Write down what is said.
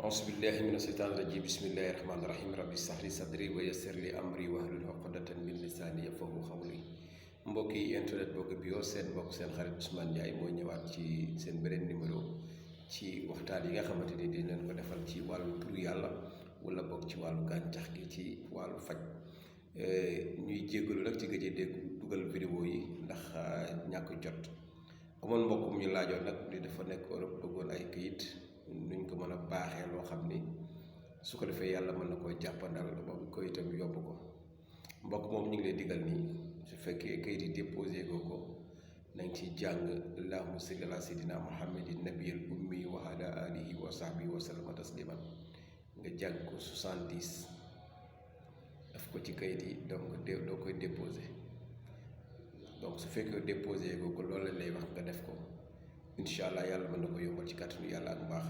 auzu billahi mina sheytaani rajim bismillahi rahmaani rahim rabbi ishrah li sadri wa yassir li amri wahlul uqdatan min lisaani yafqahu qawli. mbokk yi internet bokk bio seen mbokk seen xarit Ousmane Ndiaye moo ñëwaat ci seen beneen numéro ci waxtaan yi nga xamante ni di leen ko defal ci wàllu turu yàlla wala bokk ci wàllu gàncax gi ci wàllu faj. ñuy jéggalu nag ci gëj a dégg dugal vidéo yi ndax ñàkk jot. amoon mbokk mu ñu laajoon nag ni dafa nekk Europe bëggoon ay këyit nuñ ko mën a baaxee loo xam ni su ko defee yàlla mën na koy jàppandal ba ko itam yóbbu ko. mbokk moom ñu ngi lay digal nii su fekkee këyit yi déposé goo ko nañ ci jàng allahumma salli ala sayyidina muhammadin nabiyil ummi wa ala alihi wa sahbihi wa sallama tasliman nga jàng ko 70 daf ko ci këyit yi donc doo koy déposé. donc su fekkee déposé goo ko loolu lañ lay wax nga def ko incha allah yàlla mën na ko yombal ci kàttanu yàlla ak mbaax.